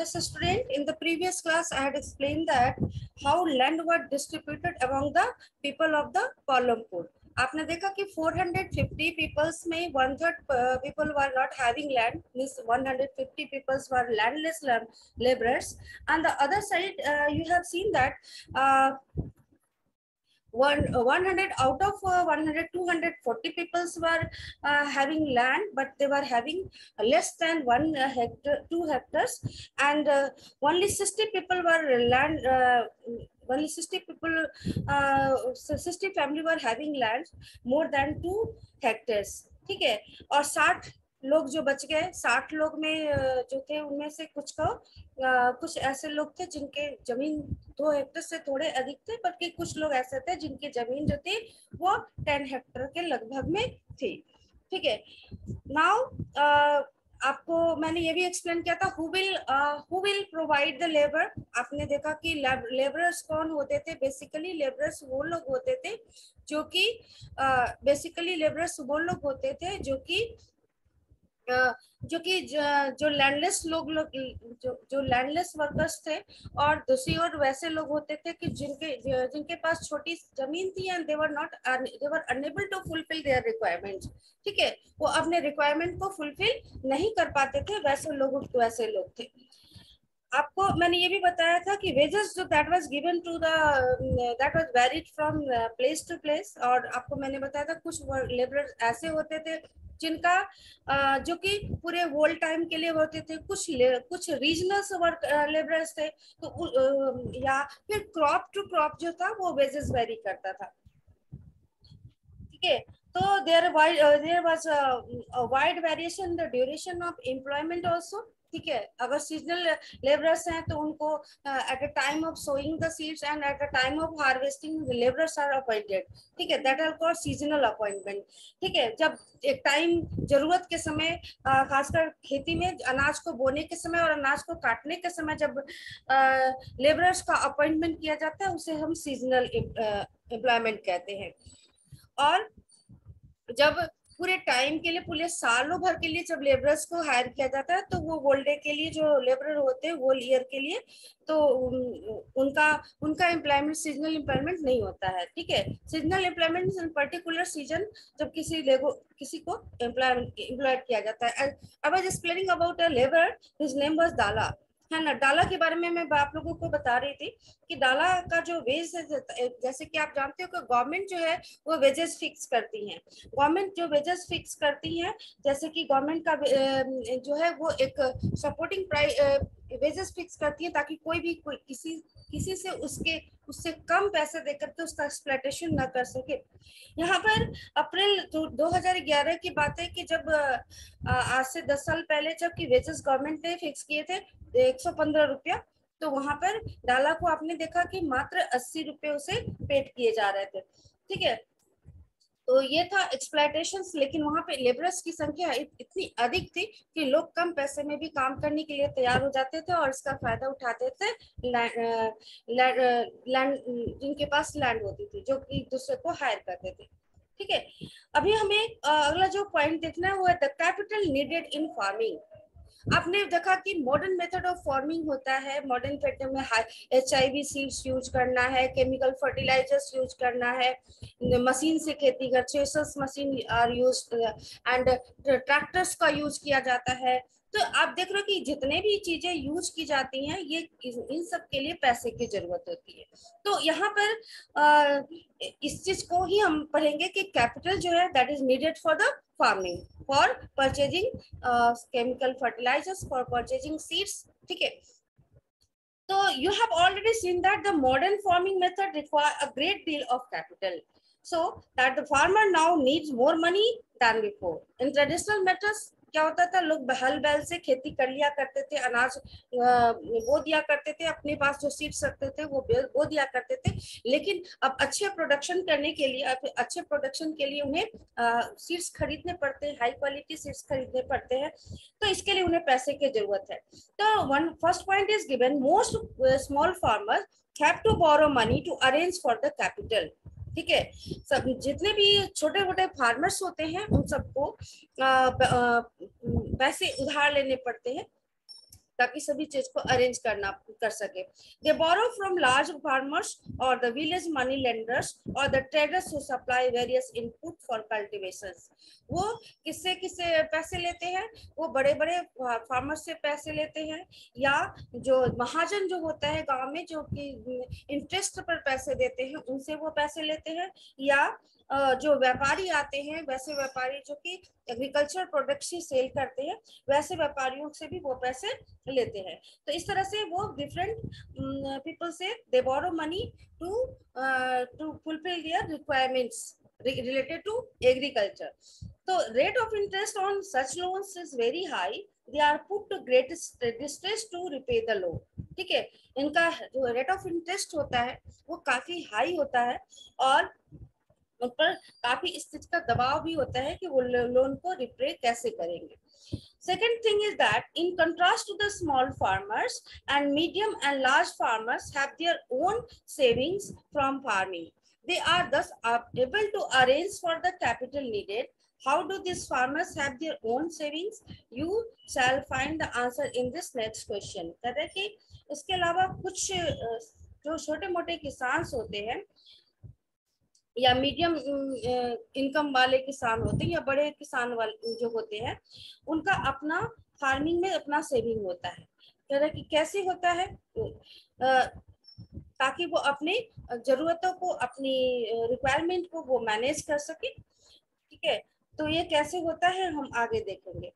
Yes, student, in the previous class, I had explained that how land was distributed among the people of the Palampur. आपने देखा कि 450 peoples में 1/3 people were not having land, means 150 peoples were landless laborers. And the other side, you have seen that 100 out of 100 240 peoples were having land, but they were having less than 2 hectares, and only 60 people were land only 60 people 60 family were having land more than 2 hectares. ठीक है, और 60 लोग जो बच गए, 60 लोग में जो थे उनमें से कुछ ऐसे लोग थे जिनके जमीन 2 हेक्टेयर से थोड़े अधिक थे, बल्कि कुछ लोग ऐसे थे जिनकी जमीन जो थी वो 10 हेक्टेयर के लगभग में थी. ठीक है, नाउ आपको मैंने ये भी एक्सप्लेन किया था who will provide the labour. आपने देखा कि लेबरर्स कौन होते थे. बेसिकली लेबरर्स वो लोग होते थे जो कि जो लैंडलेस जो लैंडलेस वर्कर्स थे, और दूसरी ओर वैसे लोग होते थे कि जिनके पास छोटी जमीन थी and they were unable to fulfil their requirements. ठीक है, वो अपने रिक्वायरमेंट को फुलफिल नहीं कर पाते थे, वैसे लोग थे. आपको मैंने ये भी बताया था कि वेजेस जो that was varied from place to place. और आपको मैंने बताया था कुछ लेबरर्स ऐसे होते थे जिनका जो कि पूरे होल टाइम के लिए होते थे, कुछ रीजनल वर्क लेबरर्स थे, तो या फिर क्रॉप टू क्रॉप जो था वो वेजेस वेरी करता था. ठीक है, तो there was a wide variation the duration of employment also. ठीक है, अगर सीजनल लेबरर्स हैं तो उनको at a time of sowing the seeds and at a time of harvesting labourers are appointed. ठीक है, that are called seasonal appointment. ठीक है, जब एक टाइम जरूरत के समय, खासकर खेती में अनाज को बोने के समय और अनाज को काटने के समय जब लेबरर्स का अपॉइंटमेंट किया जाता है उसे हम सीजनल एम्प्लॉयमेंट कहते हैं. और जब पूरे टाइम के लिए, पूरे सालों भर के लिए जब लेबरर्स को हायर किया जाता है तो वो होल डे के लिए जो लेबरर होते हैं होल ईयर के लिए, तो उनका एम्प्लॉयमेंट सीजनल एम्प्लॉयमेंट नहीं होता है. ठीक है, seasonal employment in particular season जब किसी को एम्प्लॉय किया जाता है. I was explaining about a labour his name was डाला, है ना. डाला के बारे में मैं आप लोगों को बता रही थी कि डाला का जो वेज है, जैसे कि आप जानते हो कि गवर्नमेंट जो है वो वेजेस फिक्स करती है. गवर्नमेंट जो वेजेस फिक्स करती है, जैसे कि गवर्नमेंट का जो है वो एक सपोर्टिंग प्राइस वेजेस फिक्स करती है ताकि कोई किसी से उससे कम पैसे देकर के उसका एक्सप्लॉयटेशन ना कर सके. यहाँ पर अप्रैल 2011 की बात है कि जब आज से 10 साल पहले जब की वेजेस गवर्नमेंट ने फिक्स किए थे 115 रुपया, तो वहां पर डाला को आपने देखा कि मात्र 80 रुपए उसे पेड किए जा रहे थे. ठीक है, तो ये था एक्सप्लॉयटेशन. लेकिन वहां पे लेबरर्स की संख्या इतनी अधिक थी कि लोग कम पैसे में भी काम करने के लिए तैयार हो जाते थे और इसका फायदा उठाते थे लैंड जिनके पास लैंड होती थी, जो एक दूसरे को हायर करते थे. ठीक है, अभी हमें अगला जो पॉइंट देखना है वो है the capital needed in farming. आपने देखा कि मॉडर्न मेथड ऑफ फार्मिंग होता है. मॉडर्न मेथड में HIV सीड्स यूज करना है, केमिकल फर्टिलाइजर्स यूज करना है, मशीन से खेती कर, threshers machine are use and tractors का यूज किया जाता है. तो आप देख रहे हो कि जितने भी चीजें यूज की जाती हैं ये इन सब के लिए पैसे की जरूरत होती है. तो यहाँ पर इस चीज को ही हम पढ़ेंगे कि कैपिटल जो है that is needed for the farming, for purchasing chemical fertilizers, for purchasing seeds. ठीक है, तो you have already seen that the modern farming method require a great deal of capital, so that the farmer now needs more money than before. In traditional methods क्या होता था, लोग हल बैल से खेती कर लिया करते थे, अनाज बो दिया करते थे, अपने पास जो सीड्स रखते थे वो बो दिया करते थे. लेकिन अब अच्छे प्रोडक्शन के लिए उन्हें सीड्स खरीदने पड़ते हैं, हाई क्वालिटी सीड्स खरीदने पड़ते हैं, तो इसके लिए उन्हें पैसे की जरूरत है. तो first point is given, most small farmers have to borrow money to arrange for the capital. ठीक है, सब जितने भी छोटे मोटे फार्मर्स होते हैं उन सबको पैसे उधार लेने पड़ते हैं ताकि सभी चीज को अरेंज कर सके। दे बोरो फ्रॉम लार्ज फार्मर्स और द विलेज मनी लेंडर्स और the traders who supply various input for cultivation. वो किससे किससे पैसे लेते हैं? वो बड़े बड़े फार्मर्स से पैसे लेते हैं, या जो महाजन जो होता है गांव में जो कि इंटरेस्ट पर पैसे देते हैं उनसे वो पैसे लेते हैं, या जो व्यापारी आते हैं, वैसे व्यापारी जो कि एग्रीकल्चर प्रोडक्ट्स ही सेल करते हैं, वैसे व्यापारियों से भी वो पैसे लेते हैं। तो इस तरह से वो डिफरेंट पीपल से they borrow money to fulfil their requirements related to agriculture. So rate of interest on such loans is very high. They are put to great distress to repay the loan. ठीक है, इनका जो rate of interest होता है वो काफी high होता है और उन पर काफी इस चीज का दबाव भी होता है कि वो लोन को रिपे कैसे करेंगे। Second thing is that in contrast to the small farmers and medium and large farmers have their own savings from farming. They are thus able to arrange for the capital needed. How do these farmers have their own savings? You shall find the answer in this next question. कहते हैं कि इसके अलावा कुछ जो छोटे मोटे किसान होते हैं या मीडियम इनकम वाले किसान होते हैं या बड़े किसान वाले जो होते हैं, उनका अपना फार्मिंग में अपना सेविंग होता है। कह रहे कि कैसे होता है? ताकि वो अपने जरूरतों को, अपनी रिक्वायरमेंट को वो मैनेज कर सके। ठीक है, तो ये कैसे होता है हम आगे देखेंगे।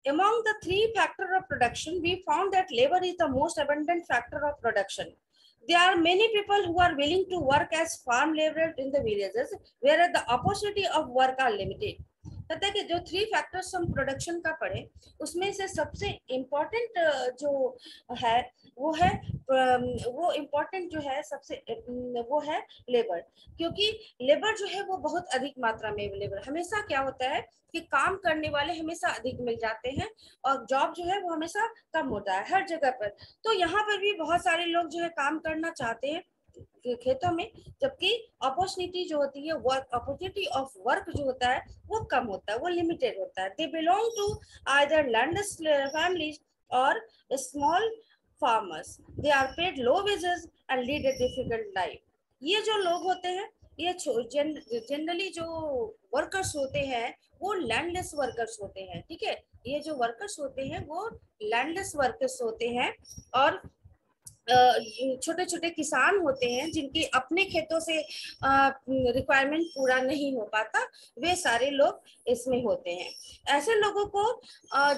Among the three factors of production, we found that labor is the most abundant factor of production. There are many people who are willing to work as farm laborers in the villages, whereas the opportunity of work are limited. कहते हैं कि जो 3 factors हम production का पढ़े उसमें से सबसे इम्पोर्टेंट जो है वो इम्पोर्टेंट जो है सबसे वो है लेबर, क्योंकि लेबर जो है वो बहुत अधिक मात्रा में अवेलेबल। हमेशा क्या होता है कि काम करने वाले हमेशा अधिक मिल जाते हैं और जॉब जो है वो हमेशा कम होता है हर जगह पर। तो यहाँ पर भी बहुत सारे लोग जो है काम करना चाहते हैं खेतों में, जबकि अपॉर्चुनिटी जो होती है, वर्क अपॉर्चुनिटी ऑफ वर्क जो होता है वो कम होता है, वो लिमिटेड होता है। They belong to either landless families और small farmers. They are paid low wages and lead a difficult life. ये जो लोग होते हैं ये जनरली जो वर्कर्स होते हैं वो लैंडलेस वर्कर्स होते हैं। ठीक है, ये जो वर्कर्स होते हैं वो लैंडलेस वर्कर्स होते हैं और छोटे छोटे किसान होते हैं जिनकी अपने खेतों से रिक्वायरमेंट पूरा नहीं हो पाता, वे सारे लोग इसमें होते हैं। ऐसे लोगों को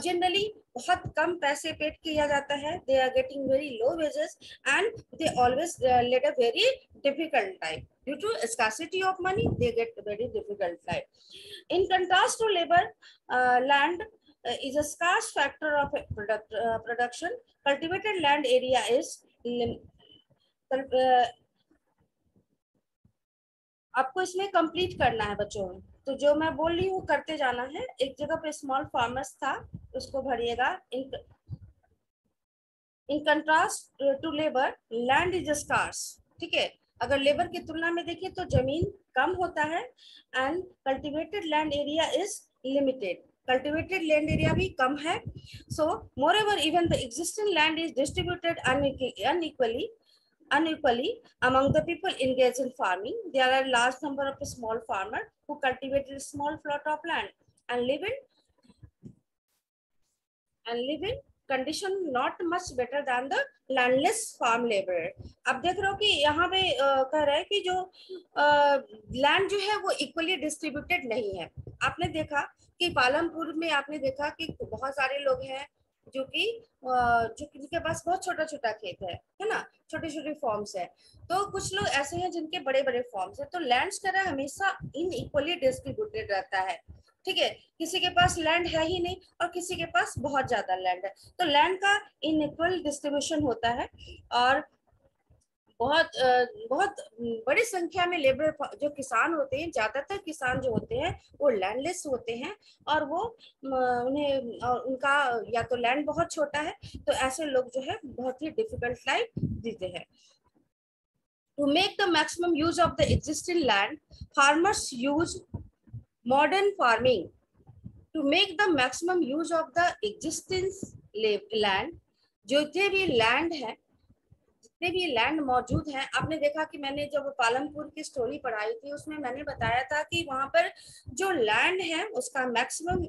जनरली बहुत कम पैसे पेड किया जाता है। They are getting very low wages and they always lead a very difficult life due to scarcity of money. They get very difficult life. In contrast to labour, land is a scarce factor of production. Cultivated land area is आपको इसमें complete करना है बच्चों में, तो जो मैं बोल रही हूँ करते जाना है। एक जगह पे स्मॉल फार्मर्स था, उसको भरिएगा। In contrast to labour, land is scarce. ठीक है, अगर लेबर की तुलना में देखिए तो जमीन कम होता है and cultivated land area is limited. Cultivated land area भी कम है। सो मोreover even the existing land is distributed unequally among the people engaged in farming. There are a large number of small farmers who cultivate a small plot of land and live in condition not much better than the landless farm labour. अब देख रहे हो कि यहाँ पे कह रहा है कि जो लैंड जो है वो इक्वली डिस्ट्रीब्यूटेड नहीं है। आपने देखा कि पालमपुर में आपने देखा कि बहुत सारे लोग हैं जो कि जिनके पास बहुत छोटा छोटा खेत है ना, छोटे छोटे फॉर्म्स है। तो कुछ लोग ऐसे हैं जिनके बड़े बड़े फॉर्म्स है। तो लैंड्स का हमेशा इनइक्वली डिस्ट्रीब्यूटेड रहता है। ठीक है, किसी के पास लैंड है ही नहीं और किसी के पास बहुत ज्यादा लैंड है, तो लैंड का इनइक्वल डिस्ट्रीब्यूशन होता है और बहुत बड़ी संख्या में लेबर जो किसान होते हैं, ज्यादातर किसान जो होते हैं वो लैंडलेस होते हैं और वो उन्हें उनका या तो लैंड बहुत छोटा है, तो ऐसे लोग जो है बहुत ही डिफिकल्ट लाइफ जीते हैं। To make the maximum use of the existing land, farmers use modern farming. To make the maximum use of the existing land, जितने भी लैंड है, जितने भी लैंड मौजूद हैं, आपने देखा कि मैंने जब पालमपुर की स्टोरी पढ़ाई थी उसमें मैंने बताया था कि वहां पर जो लैंड है उसका मैक्सिमम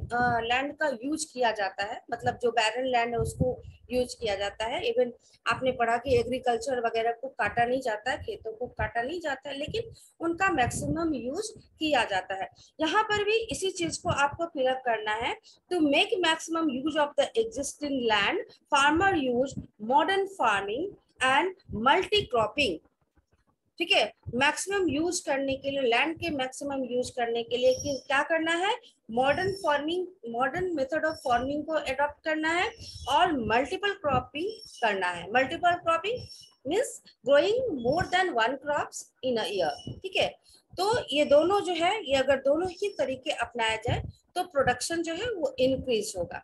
लैंड का यूज किया जाता है, मतलब जो बैरन लैंड है उसको यूज किया जाता है। इवन आपने पढ़ा कि एग्रीकल्चर वगैरह को काटा नहीं जाता है, खेतों को काटा नहीं जाता है, लेकिन उनका मैक्सिमम यूज किया जाता है। यहाँ पर भी इसी चीज को आपको फिलअप करना है। To make maximum use of the existing land, farmer use modern farming and multi cropping. ठीक है, मैक्सिमम यूज करने के लिए, लैंड के मैक्सिमम यूज करने के लिए क्या करना है, modern farming, modern method of farming को अडॉप्ट करना है और मल्टीपल क्रॉपिंग करना है। Multiple cropping means growing more than one crops in a year. ठीक है, तो ये दोनों जो है, ये अगर दोनों ही तरीके अपनाया जाए तो प्रोडक्शन जो है वो इंक्रीज होगा।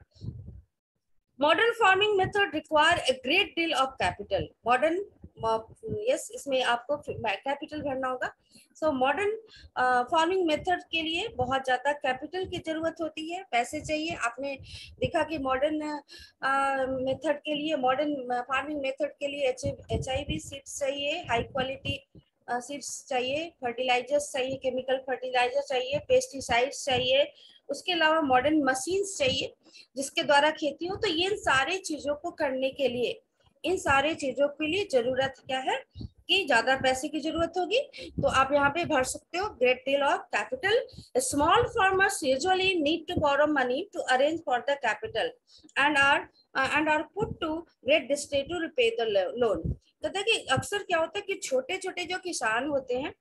Modern farming method require a great deal of capital. Modern, yes, इसमें आपको कैपिटल भरना होगा। सो मॉडर्न फार्मिंग मेथड के लिए बहुत ज्यादा कैपिटल की जरूरत होती है, पैसे चाहिए। आपने देखा कि मॉडर्न मेथड के लिए, मॉडर्न फार्मिंग मेथड के लिए HIV सीड्स चाहिए, हाई क्वालिटी सीड्स चाहिए, फर्टिलाइजर्स चाहिए, केमिकल फर्टिलाइजर चाहिए, पेस्टिसाइड्स चाहिए, उसके अलावा मॉडर्न मशीन्स चाहिए जिसके द्वारा खेती हो। तो ये सारे चीजों को करने के लिए, इन सारे चीजों के लिए जरूरत क्या है कि ज्यादा पैसे की जरूरत होगी। तो आप यहाँ पे भर सकते हो great deal of capital. Small farmers usually need to borrow money to arrange for the capital and are put to great distress to repay the loan. कहते हैं कि अक्सर क्या होता है कि छोटे छोटे जो किसान होते हैं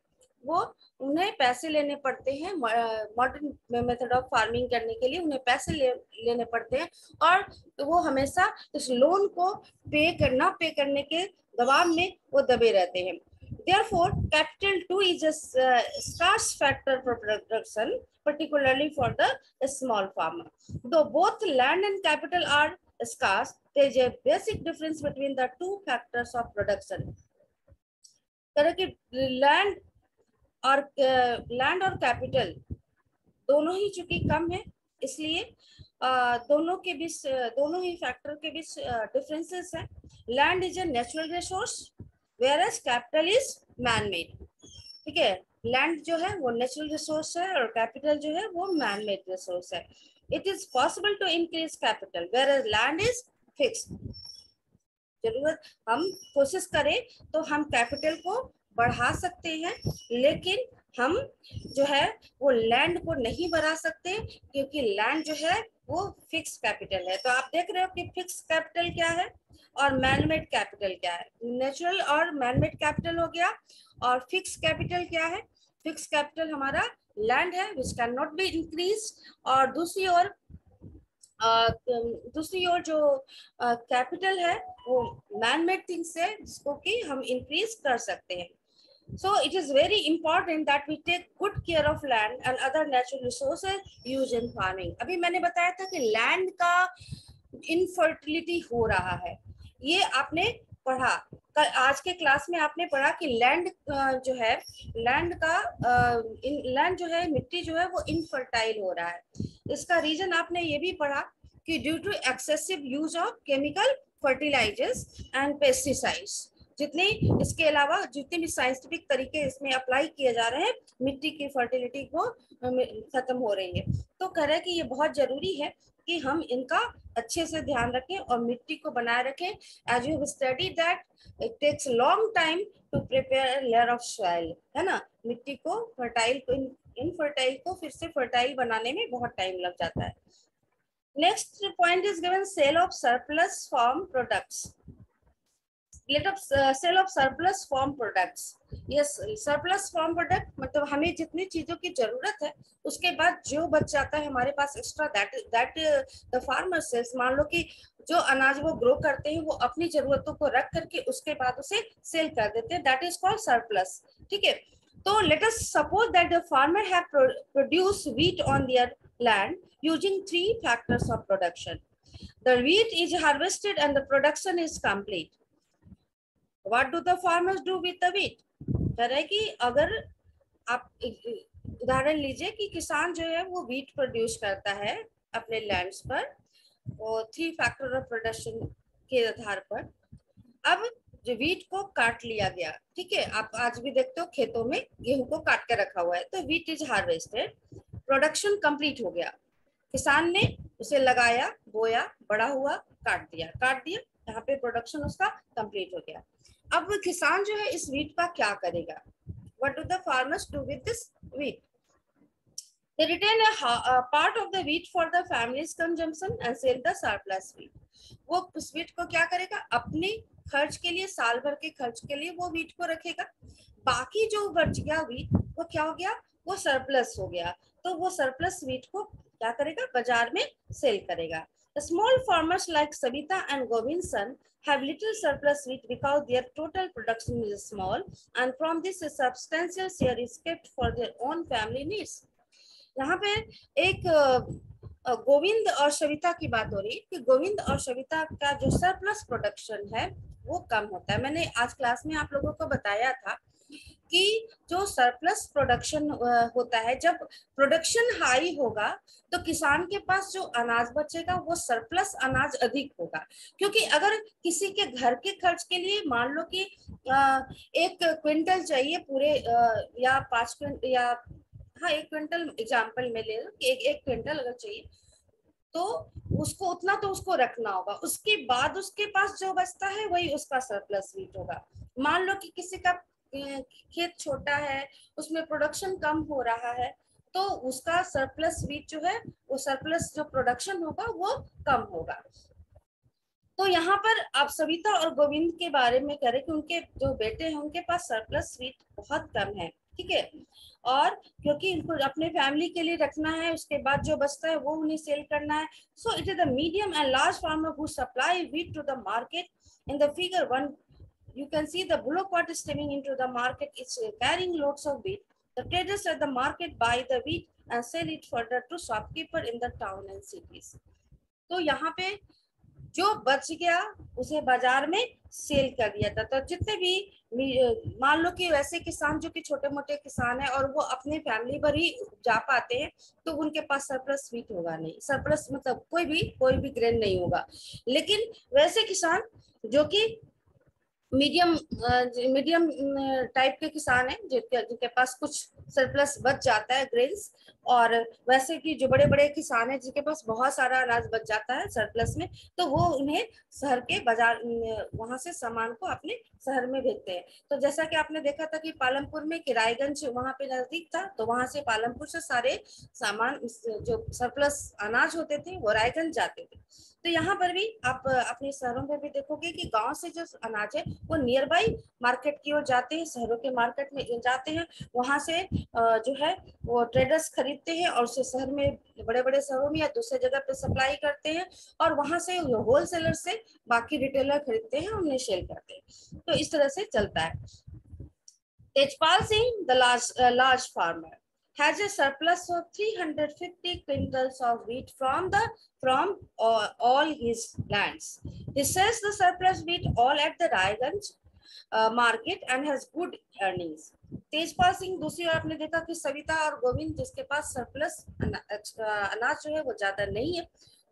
वो, उन्हें पैसे लेने पड़ते हैं मॉडर्न मेथड ऑफ फार्मिंग करने के लिए, उन्हें पैसे लेने पड़ते हैं और तो वो हमेशा इस लोन को पे करने के दबाव में वो दबे रहते हैं। Therefore, capital too is a scarce factor for production, particularly for the small farmer. Though both land and capital are scarce, there is a basic difference between the two factors of production. तरह की land और capital दोनों ही चूंकि कम है, इसलिए दोनों के बीच, दोनों ही फैक्टर के बीच डिफरेंसेस है। Land is a natural resource whereas capital is man made. ठीक है, लैंड जो है वो नेचुरल रिसोर्स है और कैपिटल जो है वो मैन मेड रिसोर्स है। It is possible to increase capital whereas land is fixed. जरूरत, हम कोशिश करें तो हम कैपिटल को बढ़ा सकते हैं, लेकिन हम जो है वो लैंड को नहीं बढ़ा सकते क्योंकि लैंड जो है वो फिक्स कैपिटल है। तो आप देख रहे हो कि फिक्स कैपिटल क्या है और मैनमेड कैपिटल क्या है। नेचुरल और मैनमेड कैपिटल हो गया, और फिक्स कैपिटल क्या है, फिक्स कैपिटल हमारा लैंड है which can not be increase, और दूसरी ओर जो कैपिटल है वो मैन मेड थिंग्स है जिसको कि हम इंक्रीज कर सकते हैं। So it is very important that we take good care of land and other natural resources used in farming. अभी मैंने बताया था कि लैंड का इनफर्टिलिटी हो रहा है, ये आपने पढ़ा। आज के क्लास में आपने पढ़ा कि लैंड जो है, लैंड का लैंड जो है, मिट्टी जो है वो इनफर्टाइल हो रहा है। इसका रीजन आपने ये भी पढ़ा कि due to excessive use of chemical fertilisers and pesticides. जितने इसके अलावा जितने भी साइंटिफिक तरीके इसमें अप्लाई किए जा रहे हैं, मिट्टी की फर्टिलिटी को खत्म हो रही है। तो कह रहे हैं कि ये बहुत जरूरी है कि हम इनका अच्छे से ध्यान रखें और मिट्टी को बनाए रखें। As you have studied that it takes long time to prepare layer of soil, है ना। मिट्टी को फर्टाइल को, इनफर्टाइल को फिर से फर्टाइल बनाने में बहुत टाइम लग जाता है। Next point is given sale of surplus farm products. Sale of surplus farm products. Yes, surplus farm product मतलब हमें जितनी चीजों की जरूरत है उसके बाद जो बच जाता है हमारे पास extra, that the farmer sells. मान लो कि जो अनाज वो ग्रो करते हैं वो अपनी जरूरतों को रख करके उसके बाद उसे सेल कर देते हैं, दैट इज कॉल्ड सरप्लस। ठीक है, तो let us suppose that the farmer have produce wheat on their land using 3 factors of production. The wheat is harvested and the production is complete. What do the farmers do with the wheat? कह रहे कि अगर आप उदाहरण लीजिए कि किसान जो है वो व्हीट प्रोड्यूस करता है अपने लैंड्स पर, और 3 फैक्टर ऑफ प्रोडक्शन के आधार पर अब जो वीट को काट लिया गया, ठीक है, आप आज भी देखते हो खेतों में गेहूं को काट के रखा हुआ है, तो wheat is harvested, production complete हो गया, किसान ने उसे लगाया, बोया, बड़ा हुआ, काट दिया, यहाँ पे प्रोडक्शन उसका कंप्लीट हो गया। अब किसान जो है इस वीट का क्या करेगा? What do the farmers do with this wheat? They retain a part of the wheat for the family's consumption and sell the surplus wheat. वो उस वीट को क्या करेगा? अपने खर्च के लिए, साल भर के खर्च के लिए वो वीट को रखेगा। बाकी जो बच गया वीट वो क्या हो गया? वो सरप्लस हो गया। तो वो सरप्लस वीट को क्या करेगा? बाजार में सेल करेगा। The small farmers like Savita and Govindson have little surplus wheat because their total production is small, and from this a substantial share is kept for their own family needs. यहाँ पे एक गोविंद और सविता की बात हो रही है कि गोविंद और सविता का जो सरप्लस प्रोडक्शन है वो कम होता है। मैंने आज क्लास में आप लोगों को बताया था कि जो सरप्लस प्रोडक्शन होता है, जब प्रोडक्शन हाई होगा तो किसान के पास जो अनाज बचेगा वो सरप्लस अनाज अधिक होगा, क्योंकि अगर किसी के घर के खर्च के लिए मान लो कि 1 क्विंटल चाहिए पूरे, या 5 क्विंटल, या हाँ 1 क्विंटल एग्जाम्पल में ले लो कि एक क्विंटल अगर चाहिए तो उसको उतना तो उसको रखना होगा, उसके बाद उसके पास जो बचता है वही उसका सरप्लस वीट होगा। मान लो कि किसी का खेत छोटा है, उसमें प्रोडक्शन कम हो रहा है, तो उसका सरप्लस वीट जो है, वो सरप्लस जो प्रोडक्शन होगा वो कम होगा। तो यहाँ पर आप सविता और गोविंद के बारे में करें कि उनके जो बेटे हैं उनके पास सरप्लस वीट बहुत कम है, ठीक है, और क्योंकि इनको अपने फैमिली के लिए रखना है, उसके बाद जो बचता है वो उन्हें सेल करना है। So it is the medium and large farmer who supply wheat to the market. In the figure 1 you can see the bullock cart is steaming into the market. It's carrying loads of wheat. The traders at the market buy the wheat and sell it further to shopkeeper in the town and cities. तो यहाँ पे जो बच गया उसे बाजार में cell कर दिया था। तो जितने भी मान लो कि वैसे किसान जो कि छोटे मोटे किसान है और वो अपने फैमिली पर ही जा पाते हैं, तो उनके पास सरप्लस वीट होगा नहीं, सरप्लस मतलब कोई भी ग्रेन नहीं होगा। लेकिन वैसे किसान जो कि मीडियम टाइप के किसान हैं जिनके पास कुछ सरप्लस बच जाता है ग्रेन्स, और वैसे कि जो बड़े बड़े किसान हैं जिनके पास बहुत सारा अनाज बच जाता है सरप्लस में, तो वो उन्हें शहर के बाजार वहां से सामान को अपने शहर में भेजते हैं। तो जैसा कि आपने देखा था कि पालमपुर में किरायगंज वहां पे नजदीक था, तो वहां से पालमपुर से सारे सामान जो सरप्लस अनाज होते थे वो रायगंज जाते थे। तो यहाँ पर भी आप अपने शहरों में भी देखोगे कि गांव से जो अनाज है वो नियर बाई मार्केट की ओर जाते हैं, शहरों के मार्केट में जाते हैं, वहां से जो है वो ट्रेडर्स खरीदते हैं और उसे शहर में बड़े बड़े शहरों में या दूसरे जगह पे सप्लाई करते हैं, और वहां से होलसेलर से बाकी रिटेलर खरीदते हैं और उन्हें सेल करते हैं। तो इस तरह से चलता है। Tejpal Singh the large farmer has a surplus of 350 quintals of wheat from all his lands. He sells the surplus wheat all at the Raiganj market and has good earnings. Tejpal Singh दूसरी ओर आपने देखा कि सविता और गोविंद जिसके पास सरप्लस अनाज जो है वो ज्यादा नहीं है,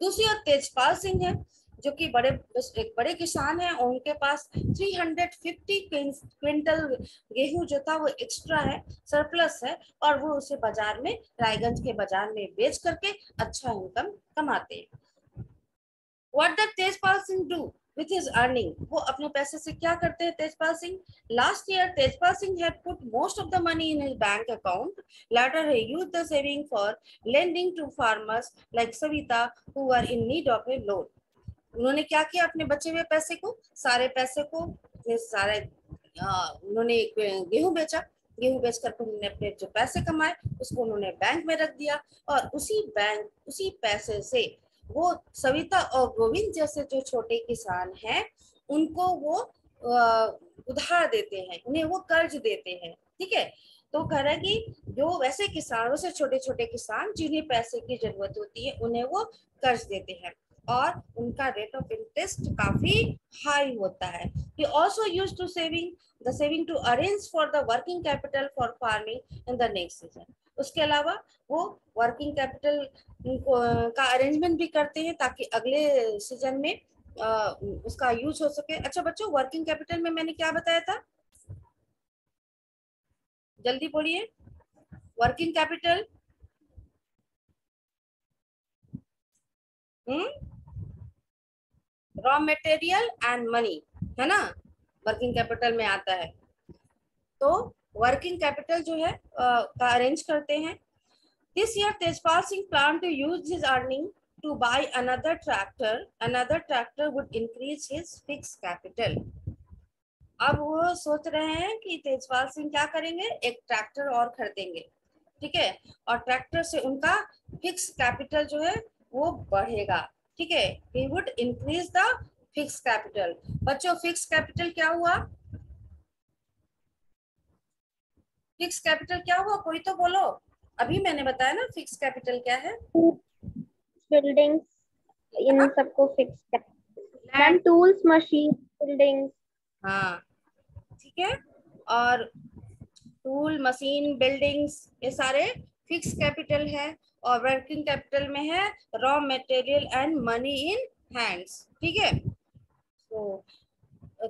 दूसरी ओर तेजपाल सिंह है जो कि एक बड़े किसान हैं, उनके पास 350 क्विंटल गेहूं जो था वो एक्स्ट्रा है, सरप्लस है, और वो उसे बाजार में रायगंज के बाजार में बेच करके अच्छा इनकम कमाते हैं। What does Tejpal Singh do with his earning? वो अपने पैसे से क्या करते हैं Tejpal Singh? Last year Tejpal Singh had put most of the money in his bank account. Later he used the saving for lending to farmers like Savita who were in need of a loan. उन्होंने क्या किया? अपने बचे हुए पैसे को, सारे पैसे को उन्होंने गेहूं बेचा, गेहूं बेचकर उन्होंने अपने जो पैसे कमाए उसको उन्होंने बैंक में रख दिया, और उसी पैसे से वो सविता और गोविंद जैसे जो छोटे किसान हैं उनको वो उधार देते हैं, उन्हें वो कर्ज देते हैं, ठीक है। तो कह रहा है कि जो वैसे किसानों से छोटे छोटे किसान जिन्हें पैसे की जरूरत होती है उन्हें वो कर्ज देते हैं, और उनका रेट ऑफ इंटरेस्ट काफी हाई होता है। He also used to saving to arrange for the working capital for farming in the next season. उसके अलावा वो वर्किंग कैपिटल का अरेंजमेंट भी करते हैं ताकि अगले सीजन में उसका यूज हो सके। अच्छा बच्चों, वर्किंग कैपिटल में मैंने क्या बताया था, जल्दी बोलिए। Working capital, raw material and money, है ना, वर्किंग कैपिटल में आता है। तो वर्किंग कैपिटल जो है का अरेंज करते हैं। This year Tejpal Singh plan to use his earning to buy another tractor. Another tractor would increase his fixed capital. अब वो सोच रहे हैं कि तेजपाल सिंह क्या करेंगे, एक ट्रैक्टर और खरीदेंगे, ठीक है, और ट्रैक्टर से उनका फिक्स कैपिटल जो है वो बढ़ेगा, ठीक है, he would increase the fixed capital। बच्चों फिक्स कैपिटल क्या हुआ, फिक्स कैपिटल क्या हुआ, कोई तो बोलो, अभी मैंने बताया ना फिक्स कैपिटल क्या है। बिल्डिंग्स, इन सबको fix, ma'am tools, machine, buildings. हाँ ठीक है, और टूल मशीन बिल्डिंग्स ये सारे फिक्स कैपिटल है, और वर्किंग कैपिटल में है raw material and money in hands, ठीक है। तो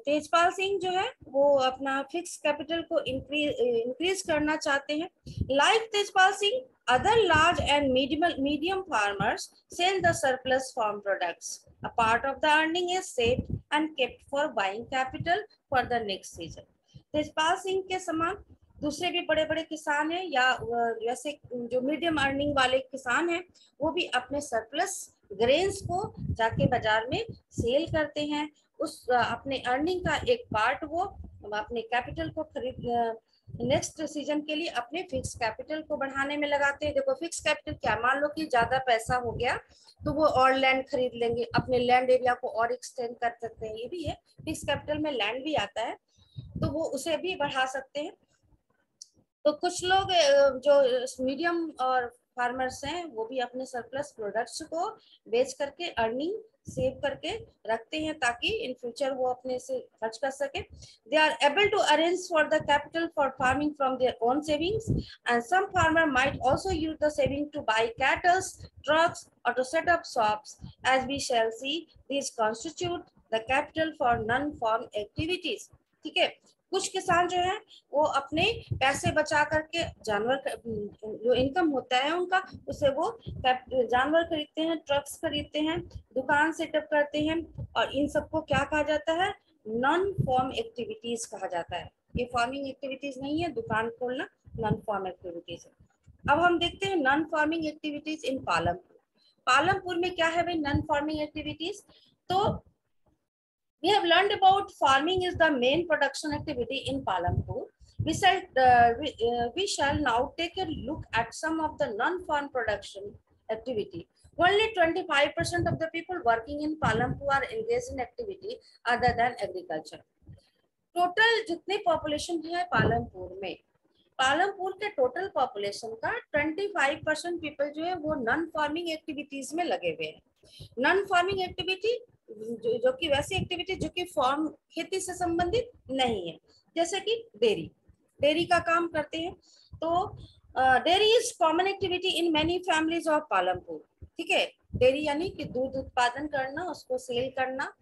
तेजपाल सिंह जो है वो अपना फिक्स कैपिटल को इंक्रीज करना चाहते हैं। Like Tejpal Singh, other large and medium farmers sell the surplus farm products. A part of the earning is saved and kept for buying capital for the next season। Tejpal Singh के समान दूसरे भी बड़े बड़े किसान हैं, या जैसे जो मीडियम अर्निंग वाले किसान हैं, वो भी अपने सरप्लस ग्रेन्स को जाके बाजार में सेल करते हैं। उस अपने अर्निंग का एक पार्ट वो अपने कैपिटल को खरीद नेक्स्ट सीजन के लिए अपने फिक्स कैपिटल को बढ़ाने में लगाते हैं। देखो फिक्स कैपिटल क्या, मान लो कि ज्यादा पैसा हो गया तो वो और लैंड खरीद लेंगे, अपने लैंड एरिया को और एक्सटेंड कर सकते हैं, ये भी है, फिक्स कैपिटल में लैंड भी आता है, तो वो उसे भी बढ़ा सकते हैं। तो कुछ लोग जो मीडियम और फार्मर्स हैं वो भी अपने सरप्लस प्रोडक्ट्स को बेच करके अर्निंग सेव करके रखते हैं, ताकि इन फ्यूचर वो अपने से खर्च कर सके। They are able to arrange for the capital for farming from their own savings, and some farmer might also use the saving to buy cattles, trucks और to set up shops. As we shall see, this constitute the capital for non farm activities, ठीक है। कुछ किसान जो है वो अपने पैसे बचा करके जानवर जो इनकम होता है उनका, उससे वो जानवर खरीदते हैं, ट्रक्स खरीदते हैं, दुकान सेटअप करते हैं, और इन सबको क्या कहा जाता है, नॉन फार्म एक्टिविटीज कहा जाता है। ये फार्मिंग एक्टिविटीज नहीं है, दुकान खोलना नॉन फार्म एक्टिविटीज है। अब हम देखते हैं non farming activities in Palampur. Palampur में क्या है भाई नॉन फार्मिंग एक्टिविटीज, तो we have learned about farming is the main production activity in Palampur. We shall now take a look at some of the non-farm production activity. Only 25% of the people working in Palampur are engaged in activity other than agriculture. Total जितनी population है पालमपुर में, पालमपुर के total population का 25% people जो है वो non farming activities में लगे हुए हैं। नॉन फार्मिंग एक्टिविटी जो कि वैसी एक्टिविटी जो कि फार्म खेती से संबंधित नहीं है, जैसे कि डेयरी का काम करते हैं। तो dairy is common activity in many families of Palampur, ठीक है। डेयरी यानी कि दूध उत्पादन करना, उसको सेल करना,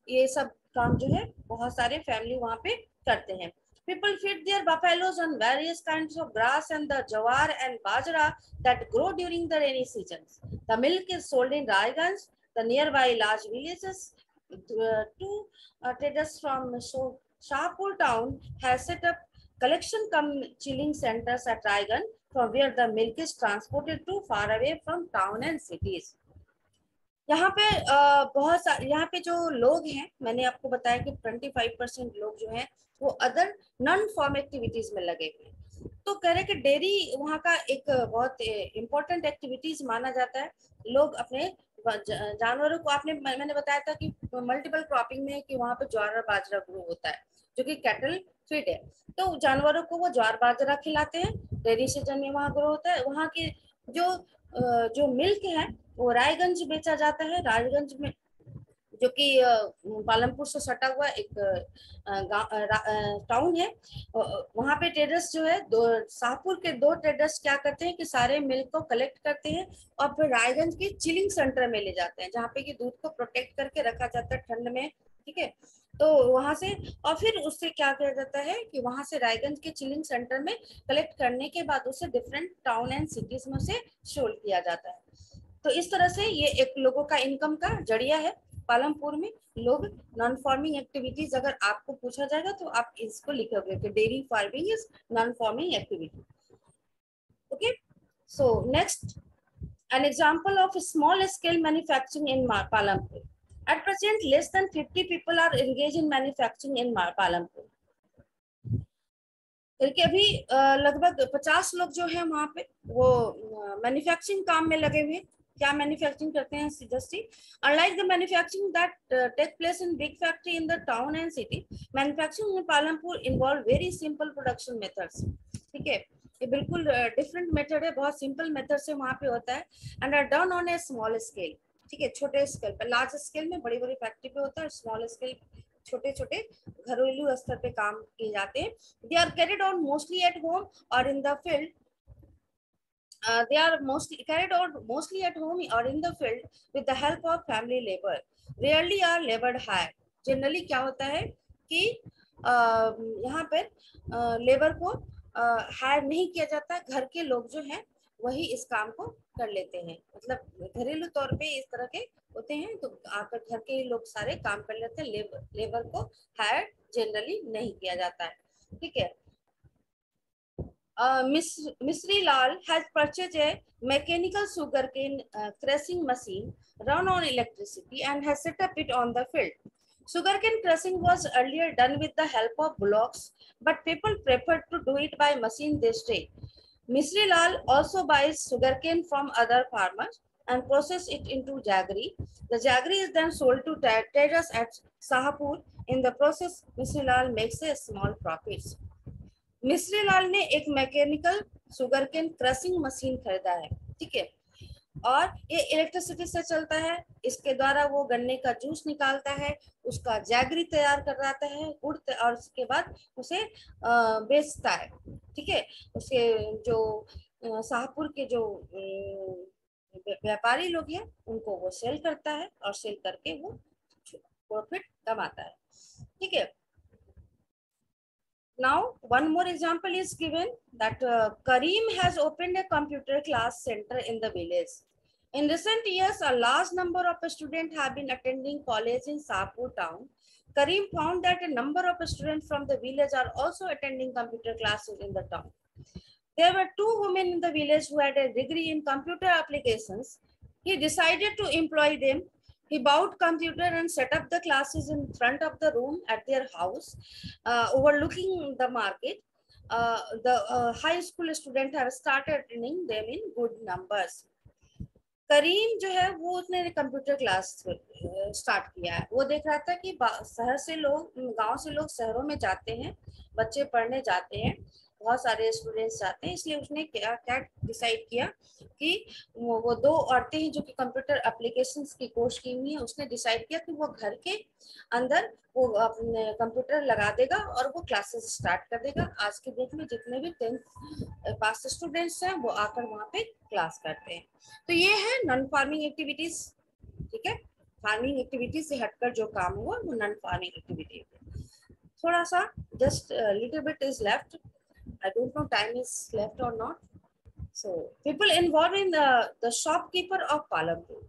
ये सब काम जो है बहुत सारे फैमिली वहाँ पे करते हैं। People feed their buffaloes on various kinds of grass and the jawar and bajra that grow during the rainy seasons. The milk is sold in Raiganj, the nearby large villages. Two traders from Shahpur town has set up collection cum chilling centers at Raiganj, from where the milk is transported to far away from town and cities. यहाँ पे बहुत सारे यहाँ पे जो लोग हैं, मैंने आपको बताया कि 25% लोग जो हैं वो अदर नॉन फॉर्म एक्टिविटीज में लगे हुए। तो कह रहे कि डेयरी वहाँ का एक बहुत इम्पोर्टेंट एक्टिविटीज माना जाता है। लोग अपने जानवरों को, आपने मैंने बताया था कि मल्टीपल क्रॉपिंग में कि वहाँ पे ज्वार और बाजरा ग्रो होता है जो कि कैटल फीड है, तो जानवरों को वो ज्वार बाजरा खिलाते हैं, डेयरी सीजन में वहाँ ग्रो होता है। वहाँ की जो मिल्क है वो रायगंज बेचा जाता है। रायगंज में जो कि पालमपुर से सटा हुआ एक टाउन है। वहां पे ट्रेडर्स जो है, शाहपुर के 2 ट्रेडर्स क्या करते हैं कि सारे मिल्क को कलेक्ट करते हैं और फिर रायगंज के चिलिंग सेंटर में ले जाते हैं, जहाँ पे कि दूध को प्रोटेक्ट करके रखा जाता है ठंड में, ठीक है। तो वहां से और फिर उससे क्या किया जाता है कि वहां से रायगंज के चिलिंग सेंटर में कलेक्ट करने के बाद उसे डिफरेंट टाउन एंड सिटीज में उसे सोल्ड किया जाता है। तो इस तरह से ये एक लोगों का इनकम का जरिया है। पालमपुर में लोग नॉन फार्मिंग एक्टिविटीज, अगर आपको पूछा जाएगा तो आप इसको लिखोगे कि dairy farming is non farming activity. Okay, so next, an example of small scale manufacturing in Palampur. At present, less than 50 people are engaged in manufacturing in Palampur. क्योंकि अभी लगभग 50 लोग जो है वहां पे वो मैन्युफैक्चरिंग काम में लगे हुए हैं। क्या मैन्युफैक्चरिंग करते हैं जस्टी? Unlike the manufacturing that take place in big factory in the town and city, manufacturing in Palampur involve very simple production methods. ठीक है, ये बिल्कुल डिफरेंट मेथड है, बहुत सिंपल मेथड से वहां पे होता है and are done on a small scale. ठीक है, छोटे स्केल पे, लार्ज स्केल में बड़ी बड़ी फैक्ट्री पे होता है, स्मॉल स्केल छोटे छोटे घरेलू स्तर पे काम किए जाते हैं। They are carried out mostly at home or in the field. They are mostly carried out mostly at home or in the field with the help of family labor. Rarely are labored hire. Generally क्या होता है कि यहाँ पर labour को higher नहीं किया जाता, घर के लोग जो हैं वही इस काम को कर लेते हैं। मतलब घरेलू तौर पे इस तरह के होते हैं, तो आकर घर के लोग सारे काम कर लेते हैं, लेबर को हायर जनरली नहीं किया जाता है। ठीक है, Misri Lal has purchased a mechanical sugarcane crushing machine run on electricity and has set up it on the field. Sugarcane crushing was earlier done with the help of blocks, but people preferred to do it by machine this day. Misri Lal also buys sugarcane from other farmers and process it into jaggery. The jaggery is then sold to traders at Sahapur. In the process, Misri Lal makes a small profits. मिस्री लाल ने एक mechanical sugarcane crushing machine खरीदा है। ठीक है, और ये electricity से चलता है। इसके द्वारा वो गन्ने का जूस निकालता है, उसका जैगरी तैयार कराता है, गुड़, और उसके बाद उसे बेचता है। ठीक है, उसके जो शाहपुर के जो व्यापारी लोग हैं उनको वो सेल करता है और सेल करके वो प्रॉफिट कमाता है। ठीक है, now one more example is given that Kareem has opened a computer class center in the village. In recent years, a large number of students have been attending college in Sahapur town. Kareem found that a number of students from the village are also attending computer classes in the town. There were 2 women in the village who had a degree in computer applications. He decided to employ them. He bought computer and set up the classes in front of the room at their house, overlooking the market. The high school students have started attending them in good numbers. करीम जो है वो उसने computer class start किया है। वो देख रहा था कि शहर से लोग, गांव से लोग शहरों में जाते हैं, बच्चे पढ़ने जाते हैं, बहुत सारे स्टूडेंट्स जाते हैं, इसलिए उसने क्या डिसाइड किया कि वो 2 औरतें हैं जो कि कंप्यूटर एप्लीकेशंस की कोर्स की हुई है, उसने डिसाइड किया कि वो घर के अंदर वो अपने कंप्यूटर लगा देगा और वो क्लासेस स्टार्ट कर देगा। आज के डेट में जितने भी 10th पास स्टूडेंट्स हैं वो आकर वहाँ पे क्लास करते हैं। तो ये है नॉन फार्मिंग एक्टिविटीज। ठीक है, फार्मिंग एक्टिविटी से हटकर जो काम हुआ वो नॉन फार्मिंग एक्टिविटी। थोड़ा सा just little bit is left, I don't know time is left or not. So people involved in the shopkeeper of Palanpur.